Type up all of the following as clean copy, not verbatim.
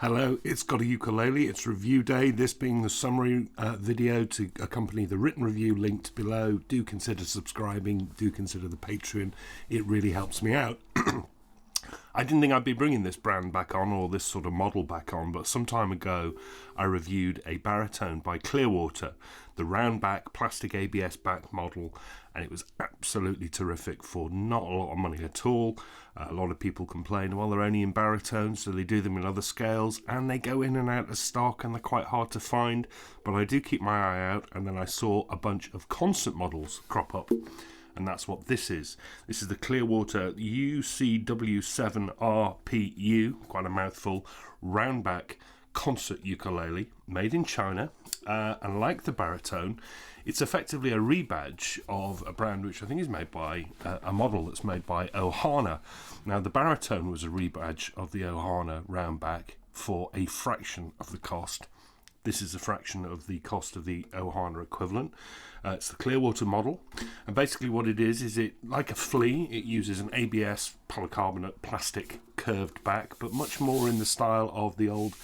Hello, it's GotAUkulele. It's review day, this being the summary video to accompany the written review linked below. Do consider subscribing, do consider the Patreon. It really helps me out. I didn't think I'd be bringing this brand back on, or this sort of model back on, but some time ago I reviewed a baritone by Clearwater, the Roundback plastic ABS back model, and it was absolutely terrific for not a lot of money at all. A lot of people complain, well, they're only in baritone, so they do them in other scales, and they go in and out of stock, and they're quite hard to find, but I do keep my eye out, and then I saw a bunch of concert models crop up. And that's what this is. This is the Clearwater UCW7R PU, quite a mouthful, Roundback concert ukulele, made in China. And like the baritone, it's effectively a rebadge of a brand which I think is made by a model that's made by Ohana. Now, the baritone was a rebadge of the Ohana Roundback for a fraction of the cost. This is a fraction of the cost of the Ohana equivalent. It's the Clearwater model, and basically what it is it, like a flea, it uses an ABS polycarbonate plastic curved back, but much more in the style of the old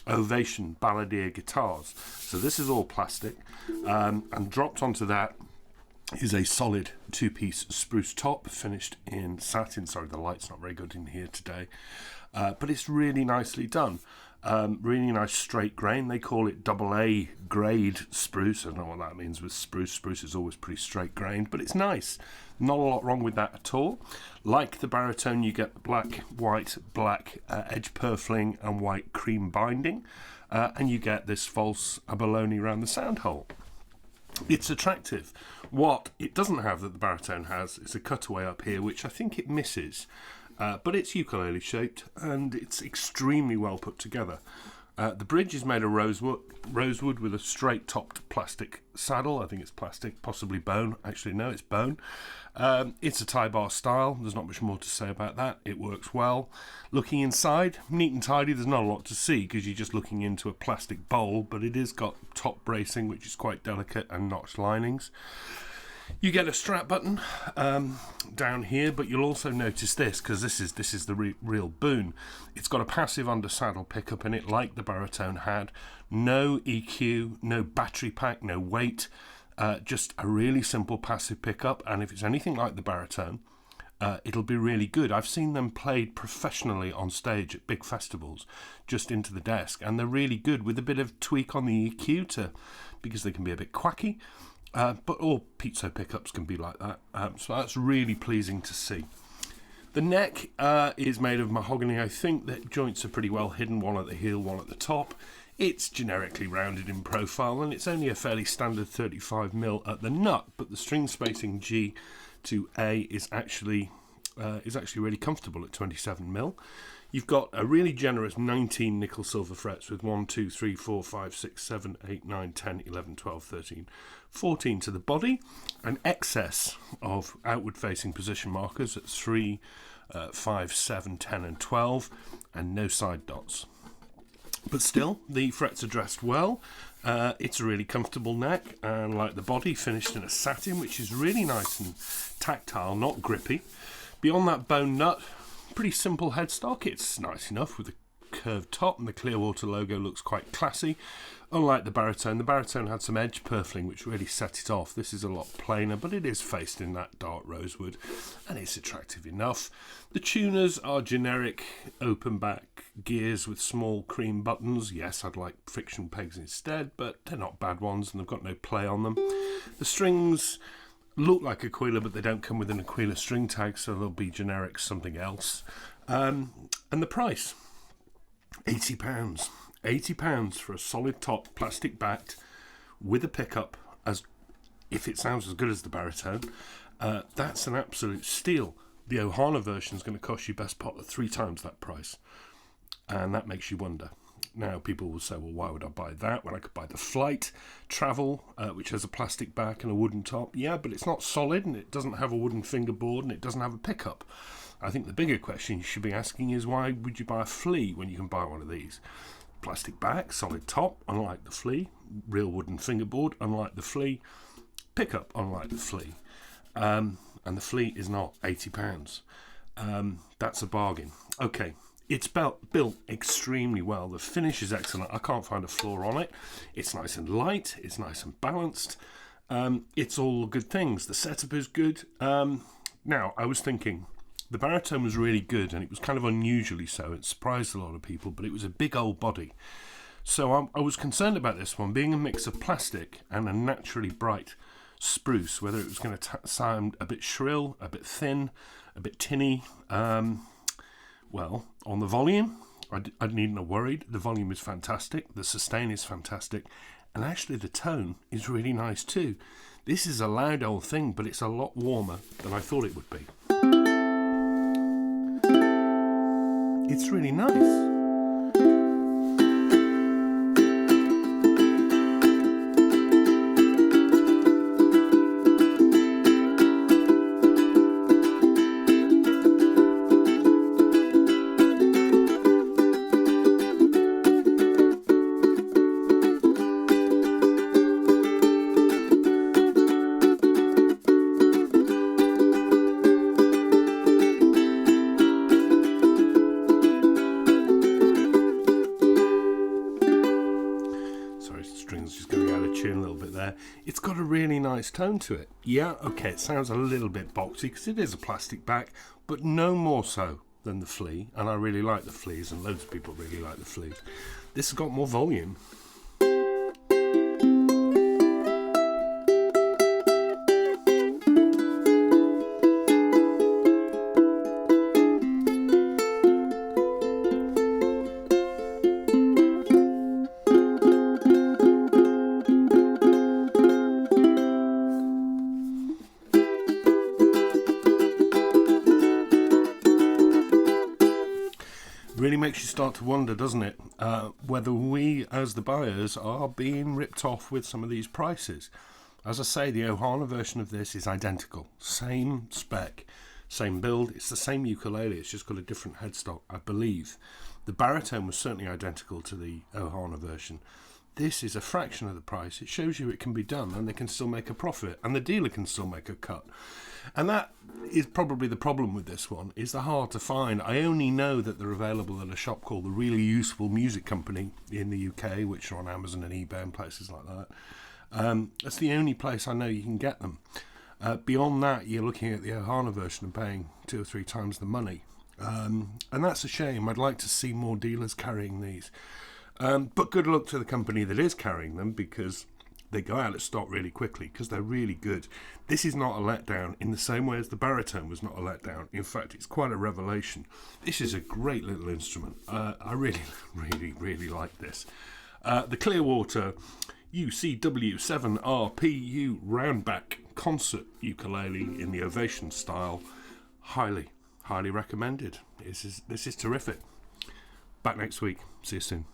Ovation balladeer guitars. So this is all plastic, and dropped onto that is a solid two-piece spruce top finished in satin. Sorry, the light's not very good in here today, but it's really nicely done. Really nice straight grain. They call it AA grade spruce. I don't know what that means with spruce. Spruce is always pretty straight grained, but it's nice. Not a lot wrong with that at all. Like the baritone, you get the black, white, black edge purfling and white cream binding, and you get this false abalone around the sound hole. It's attractive. What it doesn't have that the baritone has is a cutaway up here, which I think it misses. But it's ukulele shaped and it's extremely well put together. The bridge is made of rosewood with a straight topped plastic saddle. I think it's plastic, possibly bone. Actually, no, it's bone. It's a tie bar style. There's not much more to say about that. It works well. Looking inside, neat and tidy. There's not a lot to see because you're just looking into a plastic bowl, but it is got top bracing, which is quite delicate, and notched linings. You get a strap button down here, but you'll also notice this, because this is the real boon. It's got a passive under saddle pickup in it, like the baritone had. No EQ, no battery pack, no weight, just a really simple passive pickup. And if it's anything like the baritone, it'll be really good. I've seen them played professionally on stage at big festivals, just into the desk, and they're really good with a bit of tweak on the EQ because they can be a bit quacky. But all piezo pickups can be like that, so that's really pleasing to see. The neck is made of mahogany. I think the joints are pretty well hidden, one at the heel, one at the top. It's generically rounded in profile, and it's only a fairly standard 35mm at the nut, but the string spacing G to A is actually really comfortable at 27mm. You've got a really generous 19 nickel silver frets with 1, 2, 3, 4, 5, 6, 7, 8, 9, 10, 11, 12, 13, 14 to the body, an excess of outward facing position markers at 3, 5, 7, 10 and 12, and no side dots. But still, the frets are dressed well. It's a really comfortable neck, and like the body, finished in a satin, which is really nice and tactile, not grippy. Beyond that bone nut, pretty simple headstock. It's nice enough with a curved top, and the Clearwater logo looks quite classy. Unlike the baritone had some edge purfling which really set it off. This is a lot plainer, but it is faced in that dark rosewood, and it's attractive enough. The tuners are generic open back gears with small cream buttons. Yes, I'd like friction pegs instead, but they're not bad ones, and they've got no play on them. The strings look like Aquila, but they don't come with an Aquila string tag, so they'll be generic something else. And the price, £80. £80 for a solid top, plastic backed, with a pickup, as if it sounds as good as the baritone. That's an absolute steal. The Ohana version is going to cost you best part of 3 times that price, and that makes you wonder. Now, people will say, well, why would I buy that when I could buy the Flight Travel, which has a plastic back and a wooden top? Yeah, but it's not solid, and it doesn't have a wooden fingerboard, and it doesn't have a pickup. I think the bigger question you should be asking is, why would you buy a Flea when you can buy one of these? Plastic back, solid top, unlike the Flea. Real wooden fingerboard, unlike the Flea. Pickup, unlike the Flea. And the Flea is not £80. That's a bargain. Okay. It's built extremely well. The finish is excellent. I can't find a flaw on it. It's nice and light. It's nice and balanced. It's all good things. The setup is good. Now, I was thinking, the baritone was really good, and it was kind of unusually so. It surprised a lot of people, but it was a big old body. So I was concerned about this one being a mix of plastic and a naturally bright spruce, whether it was going to sound a bit shrill, a bit thin, a bit tinny. Well, on the volume, I needn't have worried. The volume is fantastic. The sustain is fantastic. And actually the tone is really nice too. This is a loud old thing, but it's a lot warmer than I thought it would be. It's really nice. It's got a really nice tone to it. Yeah, okay, it sounds a little bit boxy because it is a plastic back, but no more so than the Flea, and I really like the Fleas, and loads of people really like the Fleas. This has got more volume. Really makes you start to wonder, doesn't it, whether we as the buyers are being ripped off with some of these prices. As I say, the Ohana version of this is identical, same spec, same build. It's the same ukulele, it's just got a different headstock, I believe. The baritone was certainly identical to the Ohana version. This is a fraction of the price. It shows you it can be done, and they can still make a profit, and the dealer can still make a cut. And that is probably the problem with this one, is they're hard to find. I only know that they're available at a shop called the Really Useful Music Company in the UK, which are on Amazon and eBay and places like that. That's the only place I know you can get them. Beyond that, you're looking at the Ohana version and paying 2 or 3 times the money. And that's a shame. I'd like to see more dealers carrying these. But good luck to the company that is carrying them, because they go out of stock really quickly because they're really good. This is not a letdown in the same way as the baritone was not a letdown. In fact, it's quite a revelation. This is a great little instrument. I really, really, really like this. The Clearwater UCW7R PU Roundback concert ukulele in the Ovation style. Highly, highly recommended. This is terrific. Back next week. See you soon.